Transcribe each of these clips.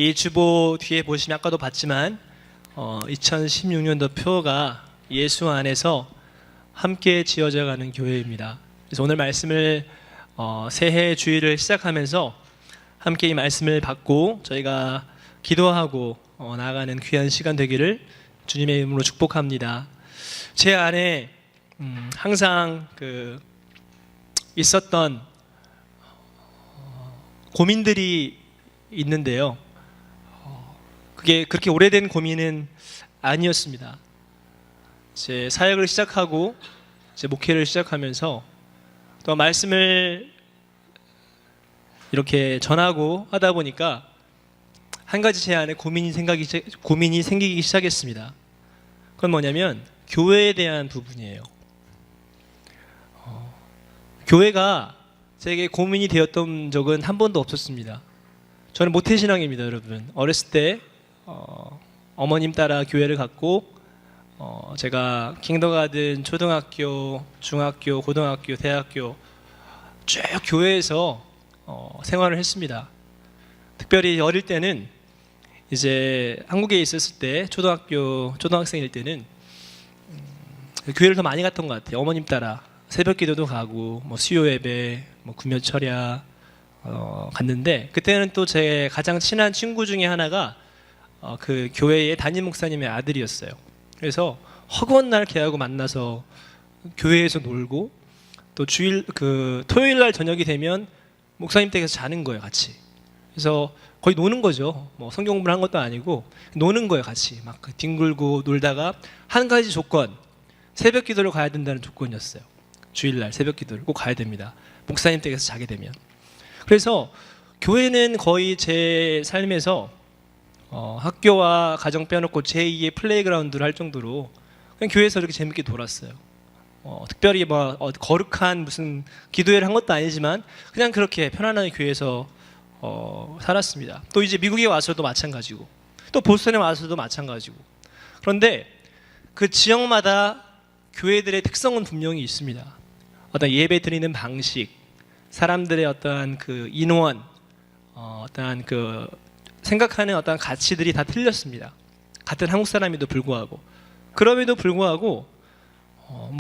이 주보 뒤에 보시면 아까도 봤지만 2016년도 표가 예수 안에서 함께 지어져 가는 교회입니다. 그래서 오늘 말씀을 새해 주일을 시작하면서 함께 이 말씀을 받고 저희가 기도하고 나아가는 귀한 시간 되기를 주님의 이름으로 축복합니다. 제 안에 항상 있었던 고민들이 있는데요. 그게 그렇게 오래된 고민은 아니었습니다. 제 사역을 시작하고 제 목회를 시작하면서 또 말씀을 이렇게 전하고 하다 보니까 한 가지 제 안에 고민이 생기기 시작했습니다. 그건 뭐냐면 교회에 대한 부분이에요. 교회가 제게 고민이 되었던 적은 한 번도 없었습니다. 저는 모태신앙입니다, 여러분. 어렸을 때 어머님 따라 교회를 갔고 제가 킹더가든, 초등학교, 중학교, 고등학교, 대학교 쭉 교회에서 생활을 했습니다. 특별히 어릴 때는 이제 한국에 있었을 때 초등학생일 때는 교회를 더 많이 갔던 것 같아요. 어머님 따라 새벽 기도도 가고 수요 예배, 구면 철야 갔는데 그때는 또 제 가장 친한 친구 중에 하나가 그 교회의 담임 목사님의 아들이었어요. 그래서 허구한 날 걔하고 만나서 교회에서 놀고 또 토요일 날 저녁이 되면 목사님 댁에서 자는 거예요, 같이. 그래서 거의 노는 거죠. 성경 공부를 한 것도 아니고 노는 거예요, 같이. 막 뒹굴고 놀다가 한 가지 조건, 새벽 기도를 가야 된다는 조건이었어요. 주일날 새벽 기도를 꼭 가야 됩니다. 목사님 댁에서 자게 되면. 그래서 교회는 거의 제 삶에서 학교와 가정 빼놓고 제2의 플레이그라운드를 할 정도로 그냥 교회에서 이렇게 재밌게 놀았어요. 특별히 거룩한 무슨 기도회를 한 것도 아니지만 그냥 그렇게 편안하게 교회에서 살았습니다. 또 이제 미국에 와서도 마찬가지고 또 보스턴에 와서도 마찬가지고. 그런데 그 지역마다 교회들의 특성은 분명히 있습니다. 어떤 예배 드리는 방식, 사람들의 어떠한 그 인원, 어떠한 그 생각하는 어떠한 가치들이 다 틀렸습니다. 같은 한국 사람에도 불구하고. 그럼에도 불구하고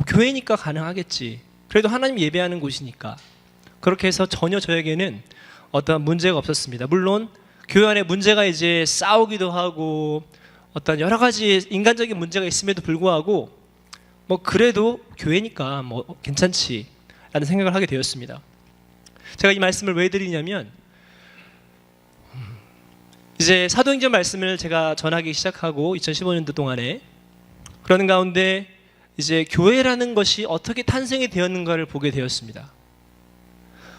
교회니까 가능하겠지. 그래도 하나님 예배하는 곳이니까. 그렇게 해서 전혀 저에게는 어떠한 문제가 없었습니다. 물론 교회 안에 문제가 이제 싸우기도 하고 어떤 여러 가지 인간적인 문제가 있음에도 불구하고 그래도 교회니까 괜찮지 라는 생각을 하게 되었습니다. 제가 이 말씀을 왜 드리냐면 이제 사도행전 말씀을 제가 전하기 시작하고 2015년도 동안에 그러는 가운데 이제 교회라는 것이 어떻게 탄생이 되었는가를 보게 되었습니다.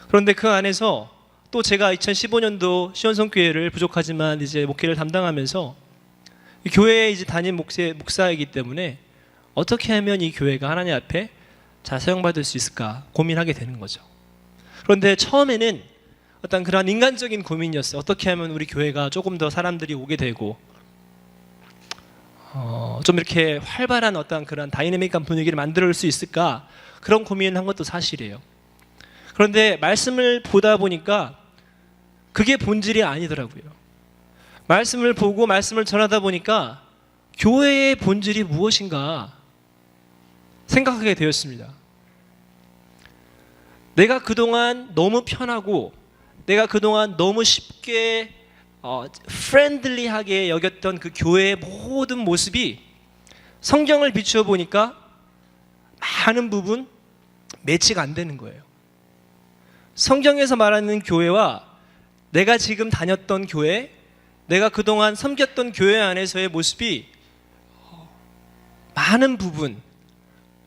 그런데 그 안에서 또 제가 2015년도 시온성교회를 부족하지만 이제 목회를 담당하면서 교회에 이제 담임 목사이기 때문에 어떻게 하면 이 교회가 하나님 앞에 잘 사용받을 수 있을까 고민하게 되는 거죠. 그런데 처음에는 어떤 그런 인간적인 고민이었어요. 어떻게 하면 우리 교회가 조금 더 사람들이 오게 되고 좀 이렇게 활발한 어떤 그런 다이내믹한 분위기를 만들 수 있을까 그런 고민을 한 것도 사실이에요. 그런데 말씀을 보다 보니까 그게 본질이 아니더라고요. 말씀을 보고 말씀을 전하다 보니까 교회의 본질이 무엇인가 생각하게 되었습니다. 내가 그동안 너무 편하고 내가 그동안 너무 쉽게 프렌들리하게 여겼던 그 교회의 모든 모습이 성경을 비추어 보니까 많은 부분 매치가 안 되는 거예요. 성경에서 말하는 교회와 내가 지금 다녔던 교회, 내가 그동안 섬겼던 교회 안에서의 모습이 많은 부분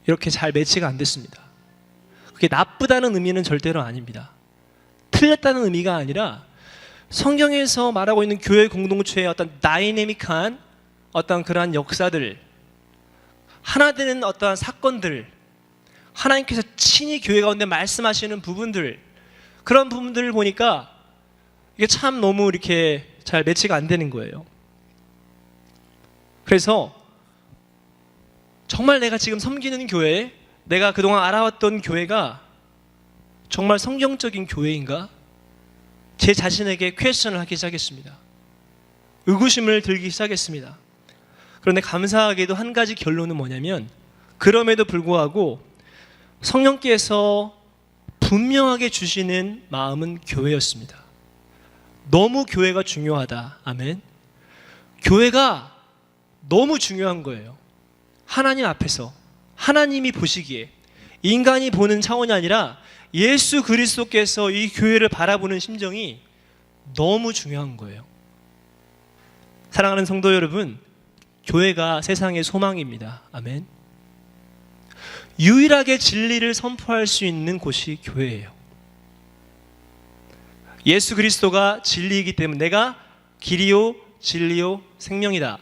이렇게 잘 매치가 안 됐습니다. 그게 나쁘다는 의미는 절대로 아닙니다. 틀렸다는 의미가 아니라 성경에서 말하고 있는 교회 공동체의 어떤 다이내믹한 어떤 그러한 역사들, 하나 되는 어떠한 사건들, 하나님께서 친히 교회 가운데 말씀하시는 부분들, 그런 부분들을 보니까 이게 참 너무 이렇게 잘 매치가 안 되는 거예요. 그래서 정말 내가 지금 섬기는 교회, 내가 그동안 알아왔던 교회가 정말 성경적인 교회인가? 제 자신에게 퀘스천을 하기 시작했습니다. 의구심을 들기 시작했습니다. 그런데 감사하게도 한 가지 결론은 뭐냐면, 그럼에도 불구하고 성령께서 분명하게 주시는 마음은 교회였습니다. 너무 교회가 중요하다. 아멘. 교회가 너무 중요한 거예요. 하나님 앞에서 하나님이 보시기에, 인간이 보는 차원이 아니라 예수 그리스도께서 이 교회를 바라보는 심정이 너무 중요한 거예요. 사랑하는 성도 여러분, 교회가 세상의 소망입니다. 아멘. 유일하게 진리를 선포할 수 있는 곳이 교회예요. 예수 그리스도가 진리이기 때문에 내가 길이요 진리요 생명이다.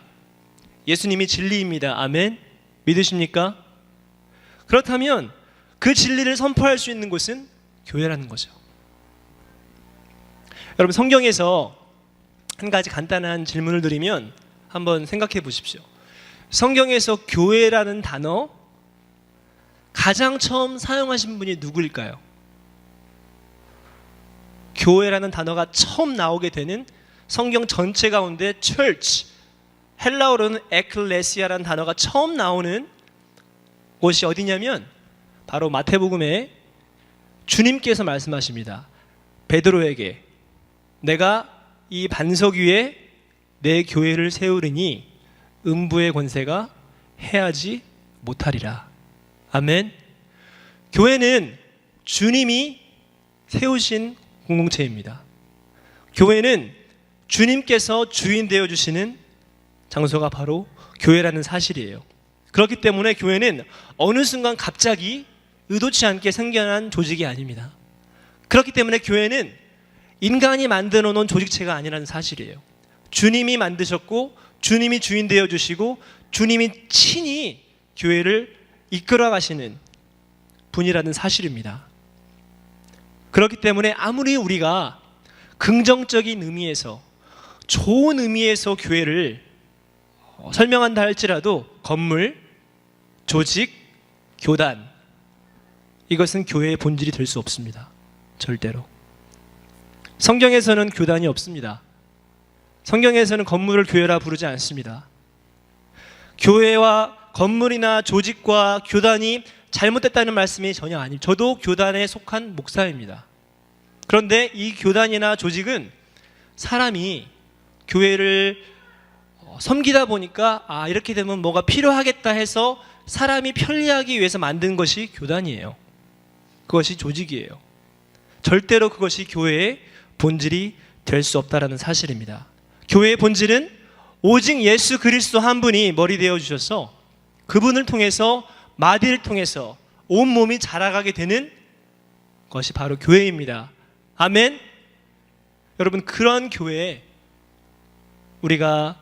예수님이 진리입니다. 아멘. 믿으십니까? 그렇다면 그 진리를 선포할 수 있는 곳은 교회라는 거죠. 여러분, 성경에서 한 가지 간단한 질문을 드리면 한번 생각해 보십시오. 성경에서 교회라는 단어 가장 처음 사용하신 분이 누구일까요? 교회라는 단어가 처음 나오게 되는 성경 전체 가운데 church, 헬라어로는 에클레시아라는 단어가 처음 나오는 곳이 어디냐면 바로 마태복음에 주님께서 말씀하십니다. 베드로에게 내가 이 반석 위에 내 교회를 세우리니 음부의 권세가 해하지 못하리라. 아멘. 교회는 주님이 세우신 공동체입니다. 교회는 주님께서 주인 되어주시는 장소가 바로 교회라는 사실이에요. 그렇기 때문에 교회는 어느 순간 갑자기 의도치 않게 생겨난 조직이 아닙니다. 그렇기 때문에 교회는 인간이 만들어 놓은 조직체가 아니라는 사실이에요. 주님이 만드셨고 주님이 주인 되어주시고 주님이 친히 교회를 이끌어 가시는 분이라는 사실입니다. 그렇기 때문에 아무리 우리가 긍정적인 의미에서, 좋은 의미에서 교회를 설명한다 할지라도 건물, 조직, 교단, 이것은 교회의 본질이 될 수 없습니다. 절대로. 성경에서는 교단이 없습니다. 성경에서는 건물을 교회라 부르지 않습니다. 교회와 건물이나 조직과 교단이 잘못됐다는 말씀이 전혀 아닙니다. 저도 교단에 속한 목사입니다. 그런데 이 교단이나 조직은 사람이 교회를 섬기다 보니까 이렇게 되면 뭐가 필요하겠다 해서 사람이 편리하기 위해서 만든 것이 교단이에요. 그것이 조직이에요. 절대로 그것이 교회의 본질이 될 수 없다는 사실입니다. 교회의 본질은 오직 예수 그리스도 한 분이 머리 되어 주셔서 그분을 통해서, 마디를 통해서 온몸이 자라가게 되는 것이 바로 교회입니다. 아멘. 여러분, 그런 교회에 우리가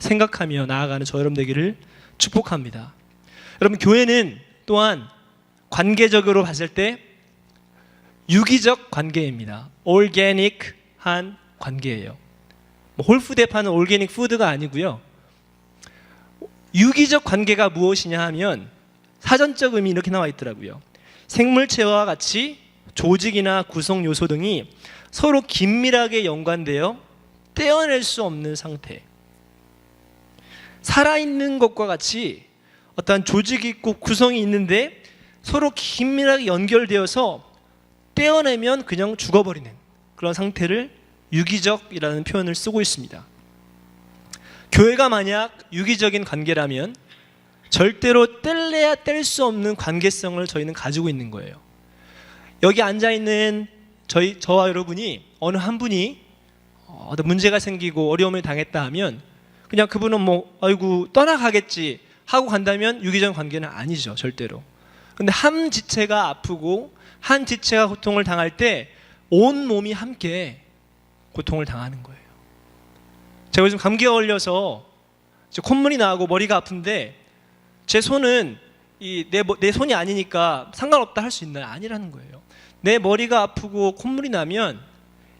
생각하며 나아가는 저 여러분 되기를 축복합니다. 여러분, 교회는 또한 관계적으로 봤을 때 유기적 관계입니다. 올게닉한 관계예요. 홀푸드에 파는 올게닉 푸드가 아니고요. 유기적 관계가 무엇이냐 하면 사전적 의미 이렇게 나와 있더라고요. 생물체와 같이 조직이나 구성 요소 등이 서로 긴밀하게 연관되어 떼어낼 수 없는 상태. 살아있는 것과 같이 어떤 조직이 있고 구성이 있는데 서로 긴밀하게 연결되어서 떼어내면 그냥 죽어버리는 그런 상태를 유기적이라는 표현을 쓰고 있습니다. 교회가 만약 유기적인 관계라면 절대로 뗄래야 뗄 수 없는 관계성을 저희는 가지고 있는 거예요. 여기 앉아있는 저와 여러분이 어느 한 분이 어떤 문제가 생기고 어려움을 당했다 하면 그냥 그분은 아이고 떠나가겠지 하고 간다면 유기적 관계는 아니죠. 절대로. 근데 한 지체가 아프고 한 지체가 고통을 당할 때 온 몸이 함께 고통을 당하는 거예요. 제가 요즘 감기가 걸려서 콧물이 나고 머리가 아픈데 제 손은 내 손이 아니니까 상관없다 할 수 있나요? 아니라는 거예요. 내 머리가 아프고 콧물이 나면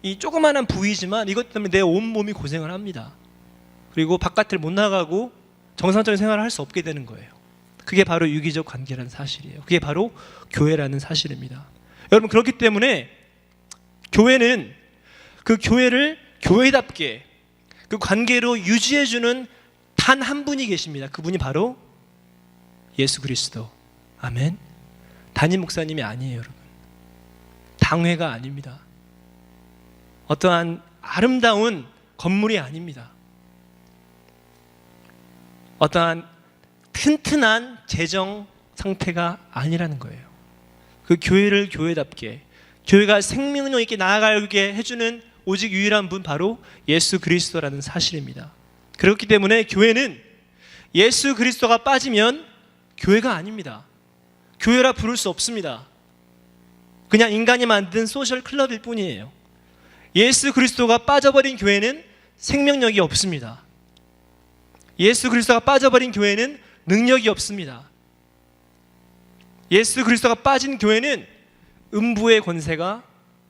이 조그마한 부위지만 이것 때문에 내 온몸이 고생을 합니다. 그리고 바깥을 못 나가고 정상적인 생활을 할 수 없게 되는 거예요. 그게 바로 유기적 관계라는 사실이에요. 그게 바로 교회라는 사실입니다. 여러분, 그렇기 때문에 교회는 그 교회를 교회답게 그 관계로 유지해주는 단 한 분이 계십니다. 그분이 바로 예수 그리스도. 아멘. 담임 목사님이 아니에요, 여러분. 당회가 아닙니다. 어떠한 아름다운 건물이 아닙니다. 어떠한 튼튼한 재정 상태가 아니라는 거예요. 그 교회를 교회답게, 교회가 생명력 있게 나아가게 해주는 오직 유일한 분, 바로 예수 그리스도라는 사실입니다. 그렇기 때문에 교회는 예수 그리스도가 빠지면 교회가 아닙니다. 교회라 부를 수 없습니다. 그냥 인간이 만든 소셜 클럽일 뿐이에요. 예수 그리스도가 빠져버린 교회는 생명력이 없습니다. 예수 그리스도가 빠져버린 교회는 능력이 없습니다. 예수 그리스도가 빠진 교회는 음부의 권세가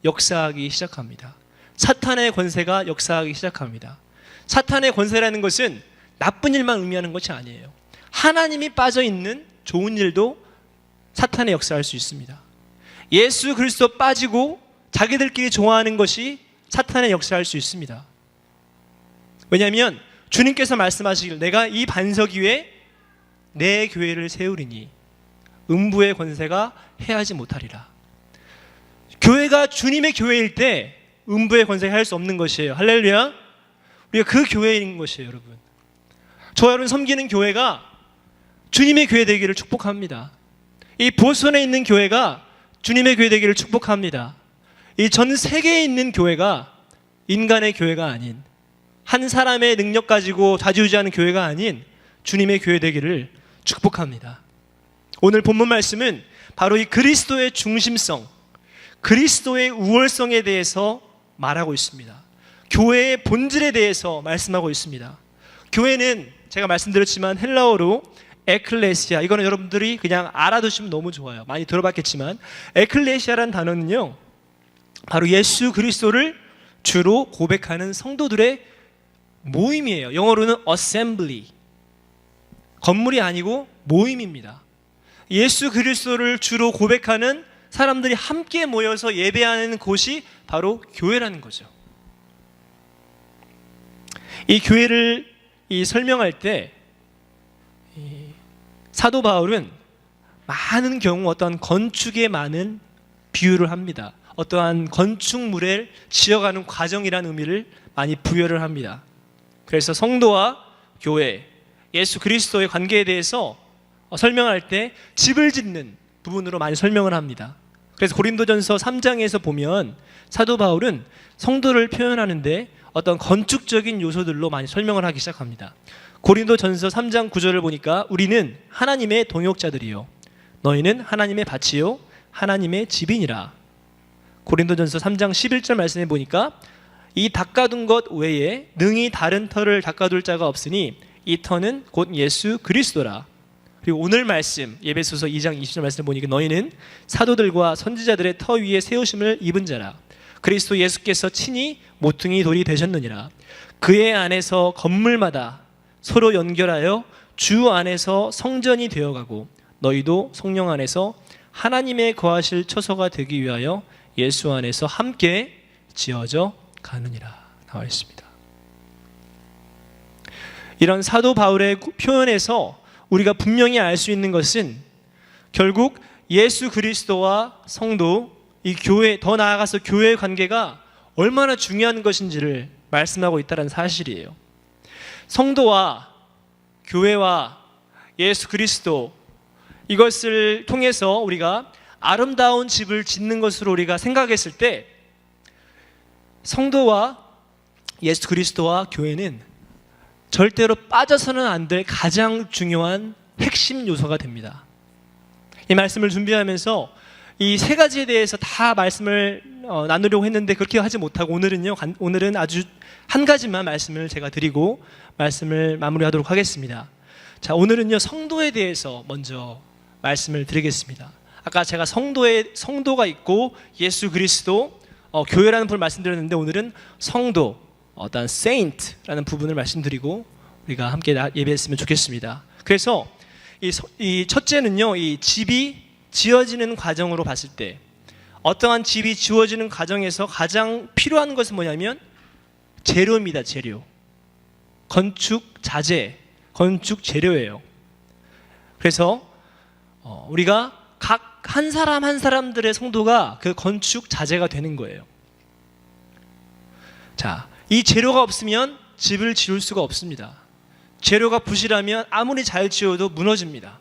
역사하기 시작합니다. 사탄의 권세가 역사하기 시작합니다. 사탄의 권세라는 것은 나쁜 일만 의미하는 것이 아니에요. 하나님이 빠져있는 좋은 일도 사탄의 역사할 수 있습니다. 예수 그리스도 빠지고 자기들끼리 좋아하는 것이 사탄의 역사할 수 있습니다. 왜냐하면 주님께서 말씀하시길, 내가 이 반석 위에 내 교회를 세우리니 음부의 권세가 해하지 못하리라. 교회가 주님의 교회일 때 음부의 권세가 할 수 없는 것이에요. 할렐루야. 우리가 그 교회인 것이에요, 여러분. 저와 여러분 섬기는 교회가 주님의 교회 되기를 축복합니다. 이 보선에 있는 교회가 주님의 교회 되기를 축복합니다. 이 전 세계에 있는 교회가 인간의 교회가 아닌, 한 사람의 능력 가지고 좌지우지하는 교회가 아닌 주님의 교회 되기를 축복합니다. 오늘 본문 말씀은 바로 이 그리스도의 중심성, 그리스도의 우월성에 대해서 말하고 있습니다. 교회의 본질에 대해서 말씀하고 있습니다. 교회는 제가 말씀드렸지만 헬라어로 에클레시아, 이거는 여러분들이 그냥 알아두시면 너무 좋아요. 많이 들어봤겠지만 에클레시아라는 단어는요, 바로 예수 그리스도를 주로 고백하는 성도들의 모임이에요. 영어로는 assembly, 건물이 아니고 모임입니다. 예수 그리스도를 주로 고백하는 사람들이 함께 모여서 예배하는 곳이 바로 교회라는 거죠. 이 교회를 설명할 때 사도 바울은 많은 경우 어떠한 건축에 많은 비유를 합니다. 어떠한 건축물을 지어가는 과정이라는 의미를 많이 부여를 합니다. 그래서 성도와 교회, 예수 그리스도의 관계에 대해서 설명할 때 집을 짓는 부분으로 많이 설명을 합니다. 그래서 고린도전서 3장에서 보면 사도 바울은 성도를 표현하는데 어떤 건축적인 요소들로 많이 설명을 하기 시작합니다. 고린도전서 3장 9절을 보니까 우리는 하나님의 동역자들이요, 너희는 하나님의 밭이요 하나님의 집이니라. 고린도전서 3장 11절 말씀해 보니까 이 닦아둔 것 외에 능히 다른 터를 닦아둘 자가 없으니 이 터는 곧 예수 그리스도라. 그리고 오늘 말씀 에베소서 2장 20절 말씀을 보니까 너희는 사도들과 선지자들의 터 위에 세우심을 입은 자라. 그리스도 예수께서 친히 모퉁이 돌이 되셨느니라. 그의 안에서 건물마다 서로 연결하여 주 안에서 성전이 되어가고 너희도 성령 안에서 하나님의 거하실 처소가 되기 위하여 예수 안에서 함께 지어져 가느니라 나와 있습니다. 이런 사도 바울의 표현에서 우리가 분명히 알 수 있는 것은 결국 예수 그리스도와 성도, 이 교회, 더 나아가서 교회의 관계가 얼마나 중요한 것인지를 말씀하고 있다는 사실이에요. 성도와 교회와 예수 그리스도, 이것을 통해서 우리가 아름다운 집을 짓는 것으로 우리가 생각했을 때 성도와 예수 그리스도와 교회는 절대로 빠져서는 안 될 가장 중요한 핵심 요소가 됩니다. 이 말씀을 준비하면서 이 세 가지에 대해서 다 말씀을 나누려고 했는데 그렇게 하지 못하고 오늘은 아주 한 가지만 말씀을 제가 드리고 말씀을 마무리하도록 하겠습니다. 자, 오늘은요 성도에 대해서 먼저 말씀을 드리겠습니다. 아까 제가 성도가 있고 예수 그리스도, 교회라는 부분을 말씀드렸는데 오늘은 성도, 어떤 saint라는 부분을 말씀드리고 우리가 함께 예배했으면 좋겠습니다. 그래서 이 첫째는요, 이 집이 지어지는 과정으로 봤을 때 어떠한 집이 지어지는 과정에서 가장 필요한 것은 뭐냐면 재료입니다. 재료. 건축 자재, 건축 재료예요. 그래서 우리가 각 한 사람 한 사람들의 성도가 그 건축 자재가 되는 거예요. 자, 이 재료가 없으면 집을 지을 수가 없습니다. 재료가 부실하면 아무리 잘 지어도 무너집니다.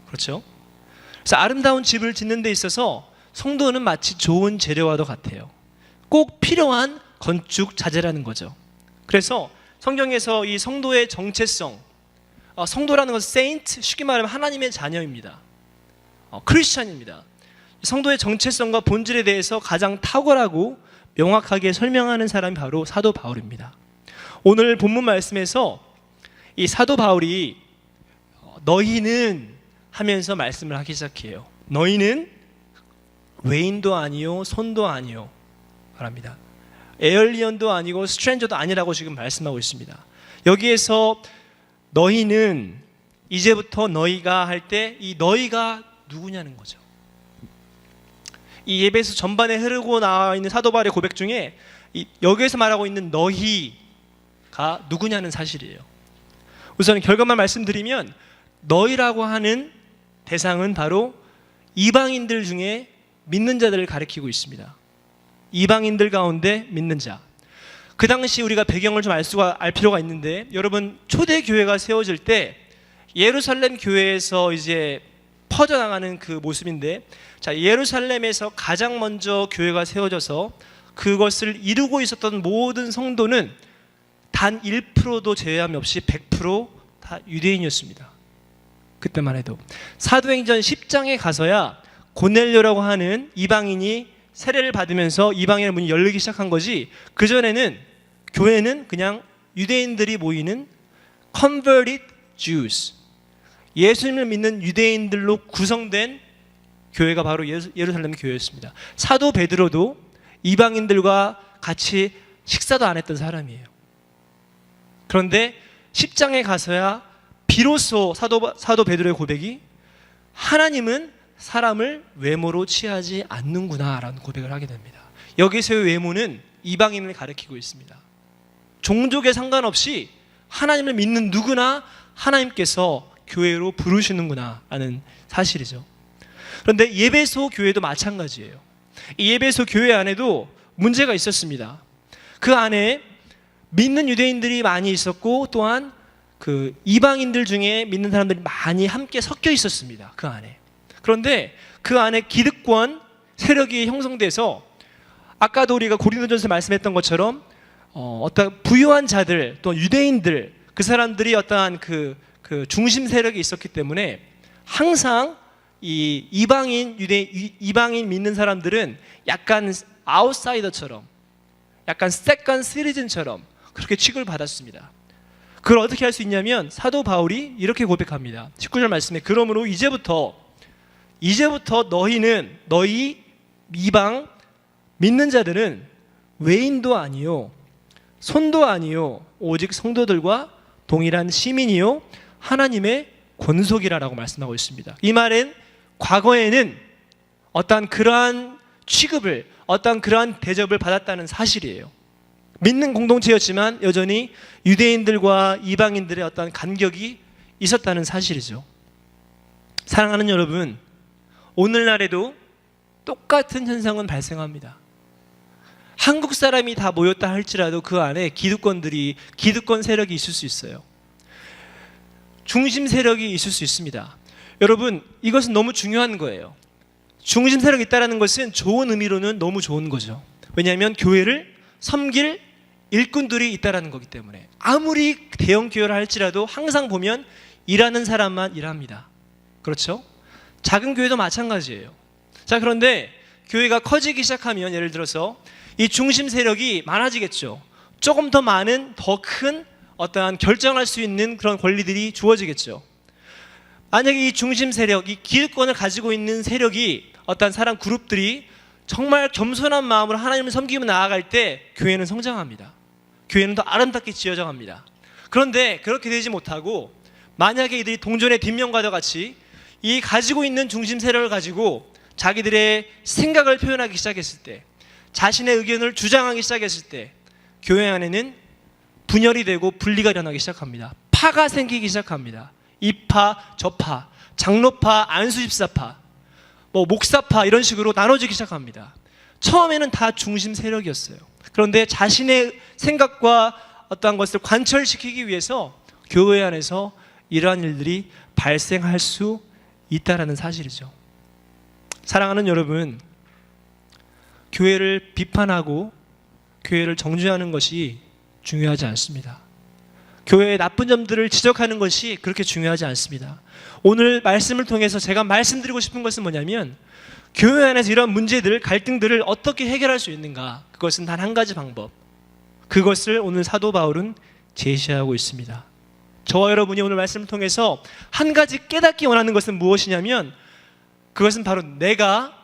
그렇죠? 그래서 아름다운 집을 짓는 데 있어서 성도는 마치 좋은 재료와도 같아요. 꼭 필요한 건축 자재라는 거죠. 그래서 성경에서 이 성도의 정체성, 성도라는 것은 saint, 쉽게 말하면 하나님의 자녀입니다. 크리스찬입니다. 성도의 정체성과 본질에 대해서 가장 탁월하고 명확하게 설명하는 사람이 바로 사도 바울입니다. 오늘 본문 말씀에서 이 사도 바울이 너희는 하면서 말씀을 하기 시작해요. 너희는 외인도 아니요 손도 아니요 말합니다. 에얼리언도 아니고 스트레인저도 아니라고 지금 말씀하고 있습니다. 여기에서 너희는, 이제부터 너희가 할 때 이 너희가 누구냐는 거죠. 이 예배에서 전반에 흐르고 나와 있는 사도 바울의 고백 중에 여기에서 말하고 있는 너희가 누구냐는 사실이에요. 우선 결과만 말씀드리면 너희라고 하는 대상은 바로 이방인들 중에 믿는 자들을 가리키고 있습니다. 이방인들 가운데 믿는 자. 그 당시 우리가 배경을 좀 알 필요가 있는데, 여러분 초대 교회가 세워질 때 예루살렘 교회에서 이제 퍼져나가는 그 모습인데, 자, 예루살렘에서 가장 먼저 교회가 세워져서 그것을 이루고 있었던 모든 성도는 단 1%도 제외함이 없이 100% 다 유대인이었습니다. 그때만 해도 사도행전 10장에 가서야 고넬료라고 하는 이방인이 세례를 받으면서 이방인의 문이 열리기 시작한 거지, 그전에는 교회는 그냥 유대인들이 모이는 converted Jews, 예수님을 믿는 유대인들로 구성된 교회가 바로 예루살렘 교회였습니다. 사도 베드로도 이방인들과 같이 식사도 안 했던 사람이에요. 그런데 10장에 가서야 비로소 사도 베드로의 고백이 하나님은 사람을 외모로 취하지 않는구나 라는 고백을 하게 됩니다. 여기서의 외모는 이방인을 가리키고 있습니다. 종족에 상관없이 하나님을 믿는 누구나 하나님께서 교회로 부르시는구나 라는 사실이죠. 그런데 예배소 교회도 마찬가지예요. 이 예배소 교회 안에도 문제가 있었습니다. 그 안에 믿는 유대인들이 많이 있었고, 또한 그 이방인들 중에 믿는 사람들이 많이 함께 섞여 있었습니다. 그 안에. 그런데 그 안에 기득권 세력이 형성돼서, 아까도 우리가 고린도전서 말씀했던 것처럼 어떤 부유한 자들, 또 유대인들, 그 사람들이 어떠한 그 중심 세력이 있었기 때문에 항상 이 이방인 믿는 사람들은 약간 아웃사이더처럼, 약간 세컨 시리즌처럼 그렇게 취급을 받았습니다. 그걸 어떻게 할 수 있냐면 사도 바울이 이렇게 고백합니다. 19절 말씀에 그러므로 이제부터 너희 이방 믿는 자들은 외인도 아니요 손도 아니요 오직 성도들과 동일한 시민이요 하나님의 권속이라라고 말씀하고 있습니다. 이 말은 과거에는 어떠한 그러한 취급을, 어떠한 그러한 대접을 받았다는 사실이에요. 믿는 공동체였지만 여전히 유대인들과 이방인들의 어떤 간격이 있었다는 사실이죠. 사랑하는 여러분, 오늘날에도 똑같은 현상은 발생합니다. 한국 사람이 다 모였다 할지라도 그 안에 기득권 세력이 있을 수 있어요. 중심 세력이 있을 수 있습니다. 여러분, 이것은 너무 중요한 거예요. 중심 세력이 있다는 것은 좋은 의미로는 너무 좋은 거죠. 왜냐하면 교회를 섬길 일꾼들이 있다는 거기 때문에. 아무리 대형 교회를 할지라도 항상 보면 일하는 사람만 일합니다. 그렇죠? 작은 교회도 마찬가지예요. 자, 그런데 교회가 커지기 시작하면 예를 들어서 이 중심 세력이 많아지겠죠. 조금 더 많은, 더 큰 어떠한 결정할 수 있는 그런 권리들이 주어지겠죠. 만약에 이 중심 세력, 이 기득권을 가지고 있는 세력이, 어떤 사람 그룹들이 정말 겸손한 마음으로 하나님을 섬기며 나아갈 때 교회는 성장합니다. 교회는 더 아름답게 지어져 갑니다. 그런데 그렇게 되지 못하고 만약에 이들이 동전의 뒷면과도 같이 이 가지고 있는 중심 세력을 가지고 자기들의 생각을 표현하기 시작했을 때, 자신의 의견을 주장하기 시작했을 때 교회 안에는 분열이 되고 분리가 일어나기 시작합니다. 파가 생기기 시작합니다. 이파, 저파, 장로파, 안수집사파, 목사파 이런 식으로 나눠지기 시작합니다. 처음에는 다 중심 세력이었어요. 그런데 자신의 생각과 어떠한 것을 관철시키기 위해서 교회 안에서 이러한 일들이 발생할 수 있다는 사실이죠. 사랑하는 여러분, 교회를 비판하고 교회를 정죄하는 것이 중요하지 않습니다. 교회의 나쁜 점들을 지적하는 것이 그렇게 중요하지 않습니다. 오늘 말씀을 통해서 제가 말씀드리고 싶은 것은 뭐냐면, 교회 안에서 이런 문제들, 갈등들을 어떻게 해결할 수 있는가, 그것은 단 한 가지 방법, 그것을 오늘 사도 바울은 제시하고 있습니다. 저와 여러분이 오늘 말씀을 통해서 한 가지 깨닫기 원하는 것은 무엇이냐면, 그것은 바로 내가,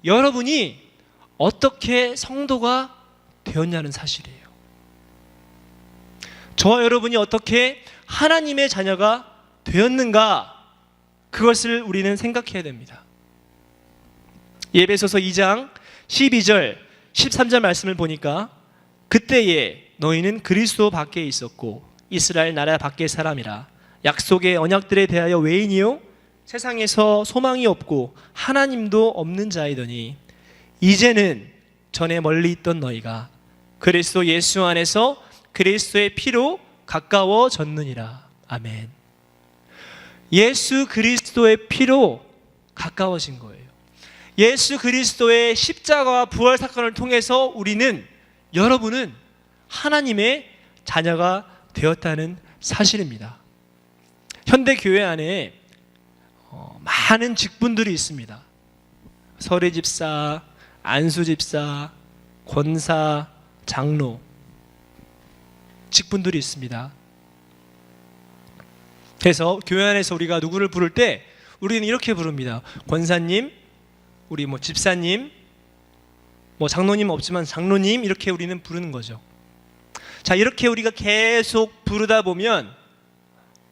여러분이 어떻게 성도가 되었냐는 사실이에요. 저와 여러분이 어떻게 하나님의 자녀가 되었는가, 그것을 우리는 생각해야 됩니다. 에베소서 2장 12절 13절 말씀을 보니까, 그때에 너희는 그리스도 밖에 있었고 이스라엘 나라 밖의 사람이라 약속의 언약들에 대하여 외인이요 세상에서 소망이 없고 하나님도 없는 자이더니 이제는 전에 멀리 있던 너희가 그리스도 예수 안에서 그리스도의 피로 가까워졌느니라. 아멘. 예수 그리스도의 피로 가까워진 거예요. 예수 그리스도의 십자가와 부활 사건을 통해서 우리는, 여러분은 하나님의 자녀가 되었다는 사실입니다. 현대 교회 안에 많은 직분들이 있습니다. 서례집사, 안수집사, 권사, 장로, 직분들이 있습니다. 그래서 교회 안에서 우리가 누구를 부를 때 우리는 이렇게 부릅니다. 권사님, 우리 집사님, 장로님 없지만 장로님, 이렇게 우리는 부르는 거죠. 자, 이렇게 우리가 계속 부르다 보면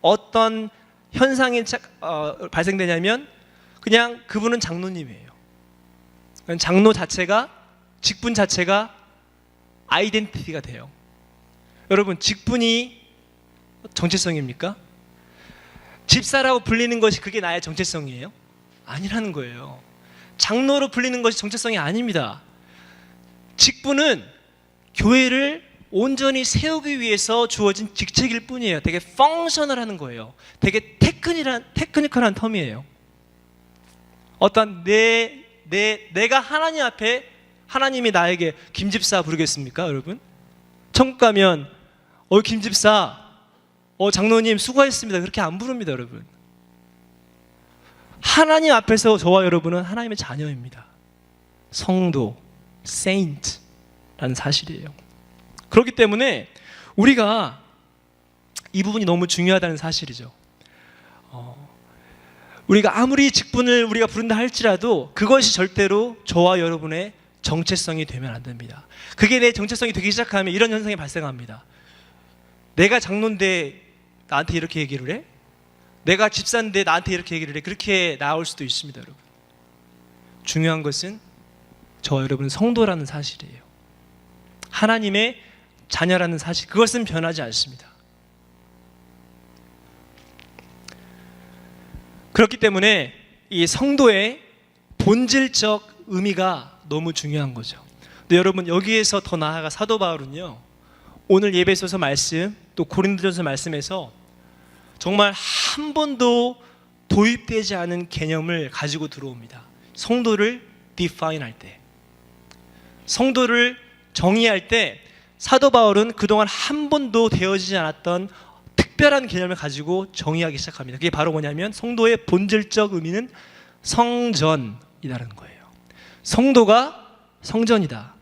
어떤 현상이 발생되냐면, 그냥 그분은 장로님이에요. 장로 자체가, 직분 자체가 아이덴티티가 돼요. 여러분, 직분이 정체성입니까? 집사라고 불리는 것이 그게 나의 정체성이에요? 아니라는 거예요. 장로로 불리는 것이 정체성이 아닙니다. 직분은 교회를 온전히 세우기 위해서 주어진 직책일 뿐이에요. 되게 펑셔널하는 거예요. 되게 테크니컬한 텀이에요. 어떤 내가 하나님 앞에, 하나님이 나에게 김집사 부르겠습니까, 여러분? 천국 가면 김집사, 장로님 수고하셨습니다, 그렇게 안 부릅니다, 여러분. 하나님 앞에서 저와 여러분은 하나님의 자녀입니다. 성도, saint라는 사실이에요. 그렇기 때문에 우리가 이 부분이 너무 중요하다는 사실이죠. 우리가 아무리 직분을 우리가 부른다 할지라도 그것이 절대로 저와 여러분의 정체성이 되면 안 됩니다. 그게 내 정체성이 되기 시작하면 이런 현상이 발생합니다. 내가 장로인데 나한테 이렇게 얘기를 해? 내가 집사인데 나한테 이렇게 얘기를 해? 그렇게 나올 수도 있습니다, 여러분. 중요한 것은 저와 여러분은 성도라는 사실이에요. 하나님의 자녀라는 사실, 그것은 변하지 않습니다. 그렇기 때문에 이 성도의 본질적 의미가 너무 중요한 거죠. 근데 여러분, 여기에서 더 나아가 사도 바울은요, 오늘 예배소서 말씀, 또 고린도전서 말씀에서 정말 한 번도 도입되지 않은 개념을 가지고 들어옵니다. 성도를 define 할 때, 성도를 정의할 때 사도 바울은 그동안 한 번도 되어지지 않았던 특별한 개념을 가지고 정의하기 시작합니다. 그게 바로 뭐냐면, 성도의 본질적 의미는 성전이라는 거예요. 성도가 성전이다.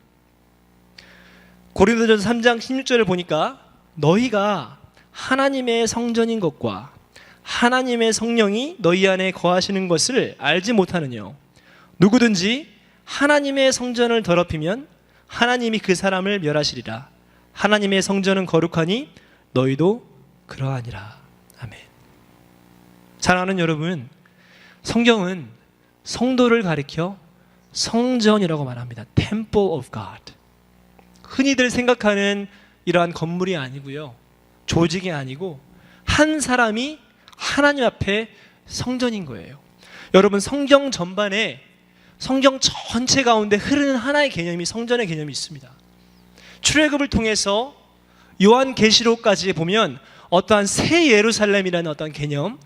고린도전서 3장 16절을 보니까, 너희가 하나님의 성전인 것과 하나님의 성령이 너희 안에 거하시는 것을 알지 못하느뇨. 누구든지 하나님의 성전을 더럽히면 하나님이 그 사람을 멸하시리라. 하나님의 성전은 거룩하니 너희도 그러하니라. 아멘. 사랑하는 여러분, 성경은 성도를 가리켜 성전이라고 말합니다. Temple of God. 흔히들 생각하는 이러한 건물이 아니고요, 조직이 아니고 한 사람이 하나님 앞에 성전인 거예요. 여러분, 성경 전반에, 성경 전체 가운데 흐르는 하나의 개념이 성전의 개념이 있습니다. 출애굽을 통해서 요한계시록까지 보면 어떠한 새 예루살렘이라는 어떤 개념,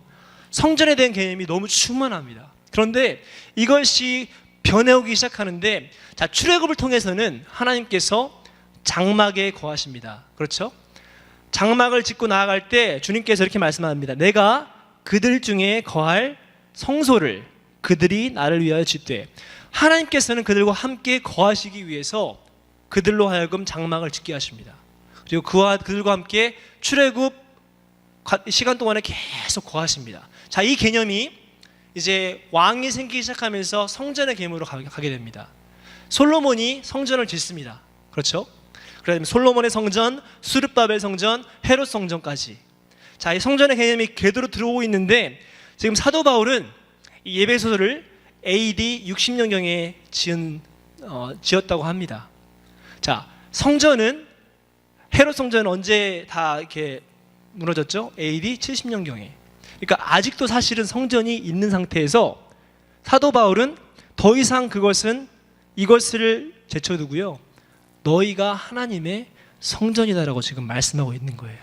성전에 대한 개념이 너무 충만합니다. 그런데 이것이 변해오기 시작하는데, 자, 출애굽을 통해서는 하나님께서 장막에 거하십니다. 그렇죠? 장막을 짓고 나아갈 때 주님께서 이렇게 말씀합니다. 내가 그들 중에 거할 성소를 그들이 나를 위하여 짓되, 하나님께서는 그들과 함께 거하시기 위해서 그들로 하여금 장막을 짓게 하십니다. 그리고 그들과 함께 출애굽 시간 동안에 계속 거하십니다. 자, 이 개념이 이제 왕이 생기기 시작하면서 성전의 개념으로 가게 됩니다. 솔로몬이 성전을 짓습니다. 그렇죠? 그다음에 솔로몬의 성전, 수르바벨 성전, 헤롯 성전까지. 자, 이 성전의 개념이 궤도로 들어오고 있는데, 지금 사도 바울은 이 에베소서를 AD 60년경에 지었다고 합니다. 자, 성전은, 헤롯 성전은 언제 다 이렇게 무너졌죠? AD 70년경에. 그러니까 아직도 사실은 성전이 있는 상태에서 사도 바울은 더 이상 이것을 제쳐두고요, 너희가 하나님의 성전이다라고 지금 말씀하고 있는 거예요.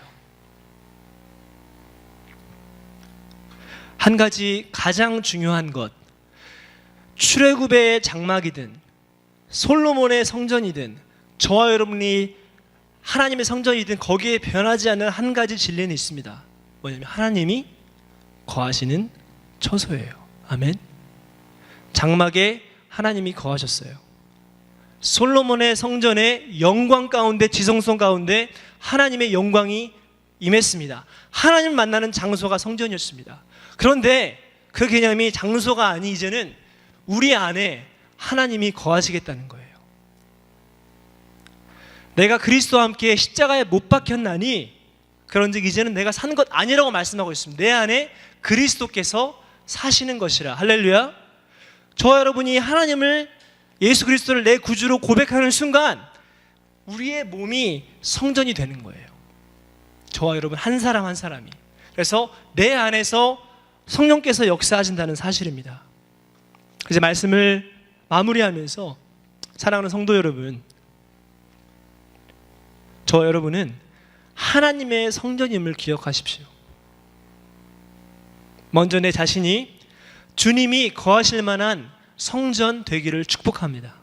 한 가지 가장 중요한 것, 출애굽의 장막이든 솔로몬의 성전이든 저와 여러분이 하나님의 성전이든 거기에 변하지 않는 한 가지 진리는 있습니다. 뭐냐면 하나님이 거하시는 처소예요. 아멘. 장막에 하나님이 거하셨어요. 솔로몬의 성전의 영광 가운데, 지성성 가운데 하나님의 영광이 임했습니다. 하나님 만나는 장소가 성전이었습니다. 그런데 그 개념이 장소가 아닌 이제는 우리 안에 하나님이 거하시겠다는 거예요. 내가 그리스도와 함께 십자가에 못 박혔나니 그런즉 이제는 내가 산 것 아니라고 말씀하고 있습니다. 내 안에 그리스도께서 사시는 것이라. 할렐루야. 저와 여러분이 하나님을, 예수 그리스도를 내 구주로 고백하는 순간 우리의 몸이 성전이 되는 거예요. 저와 여러분 한 사람 한 사람이. 그래서 내 안에서 성령께서 역사하신다는 사실입니다. 이제 말씀을 마무리하면서, 사랑하는 성도 여러분, 저와 여러분은 하나님의 성전임을 기억하십시오. 먼저 내 자신이 주님이 거하실 만한 성전 되기를 축복합니다.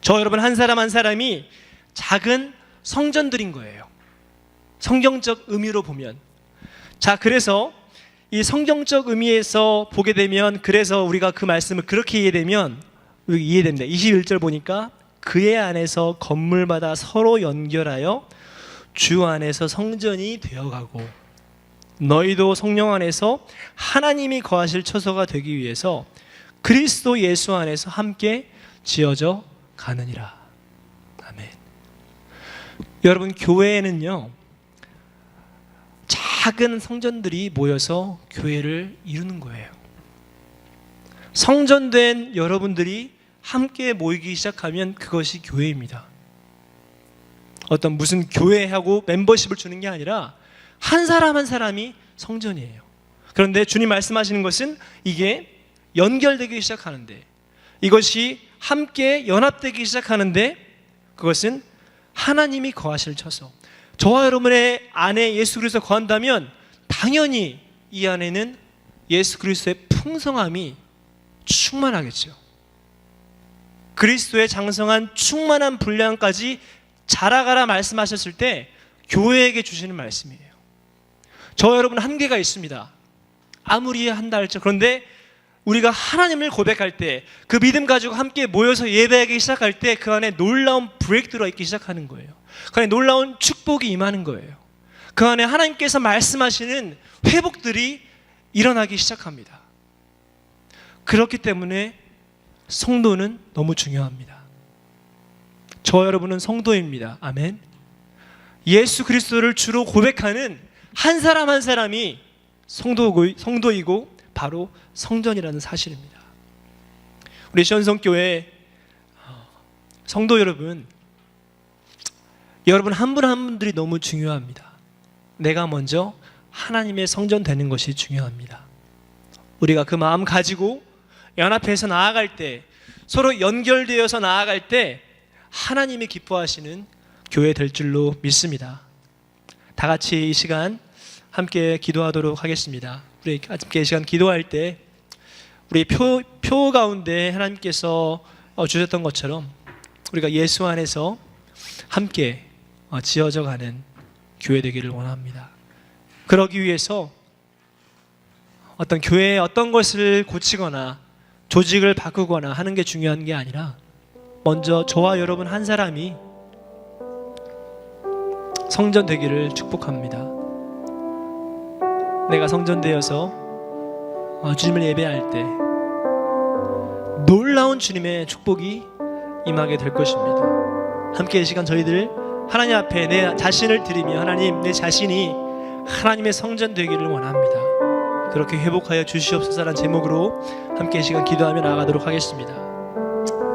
저 여러분 한 사람 한 사람이 작은 성전들인 거예요. 성경적 의미로 보면. 자, 그래서 이 성경적 의미에서 보게 되면, 그래서 우리가 그 말씀을 그렇게 이해됩니다. 21절 보니까 그의 안에서 건물마다 서로 연결하여 주 안에서 성전이 되어가고 너희도 성령 안에서 하나님이 거하실 처소가 되기 위해서 그리스도 예수 안에서 함께 지어져 가느니라. 아멘. 여러분, 교회에는요, 작은 성전들이 모여서 교회를 이루는 거예요. 성전된 여러분들이 함께 모이기 시작하면 그것이 교회입니다. 어떤 무슨 교회하고 멤버십을 주는 게 아니라 한 사람 한 사람이 성전이에요. 그런데 주님 말씀하시는 것은 이게 연결되기 시작하는데, 이것이 함께 연합되기 시작하는데, 그것은 하나님이 거하실 처소. 저와 여러분의 안에 예수 그리스도 거한다면 당연히 이 안에는 예수 그리스도의 풍성함이 충만하겠죠. 그리스도의 장성한 충만한 분량까지 자라가라 말씀하셨을 때 교회에게 주시는 말씀이에요. 저와 여러분 한계가 있습니다. 아무리 한다 할지. 그런데 우리가 하나님을 고백할 때, 그 믿음 가지고 함께 모여서 예배하기 시작할 때 그 안에 놀라운 브레이크가 있기 시작하는 거예요. 그 안에 놀라운 축복이 임하는 거예요. 그 안에 하나님께서 말씀하시는 회복들이 일어나기 시작합니다. 그렇기 때문에 성도는 너무 중요합니다. 저 여러분은 성도입니다. 아멘. 예수 그리스도를 주로 고백하는 한 사람 한 사람이 성도이고 바로 성전이라는 사실입니다. 우리 시온성교회 성도 여러분, 여러분 한 분 한 분들이 너무 중요합니다. 내가 먼저 하나님의 성전 되는 것이 중요합니다. 우리가 그 마음 가지고 연합해서 나아갈 때, 서로 연결되어서 나아갈 때 하나님이 기뻐하시는 교회 될 줄로 믿습니다. 다 같이 이 시간 함께 기도하도록 하겠습니다. 우리 함께 이 시간 기도할 때 우리 표 가운데 하나님께서 주셨던 것처럼 우리가 예수 안에서 함께 지어져 가는 교회 되기를 원합니다. 그러기 위해서 어떤 교회의 어떤 것을 고치거나 조직을 바꾸거나 하는 게 중요한 게 아니라 먼저 저와 여러분 한 사람이 성전 되기를 축복합니다. 내가 성전되어서 주님을 예배할 때 놀라운 주님의 축복이 임하게 될 것입니다. 함께 이 시간 저희들 하나님 앞에 내 자신을 드리며 하나님, 내 자신이 하나님의 성전 되기를 원합니다. 그렇게 회복하여 주시옵소서라는 제목으로 함께 이 시간 기도하며 나아가도록 하겠습니다.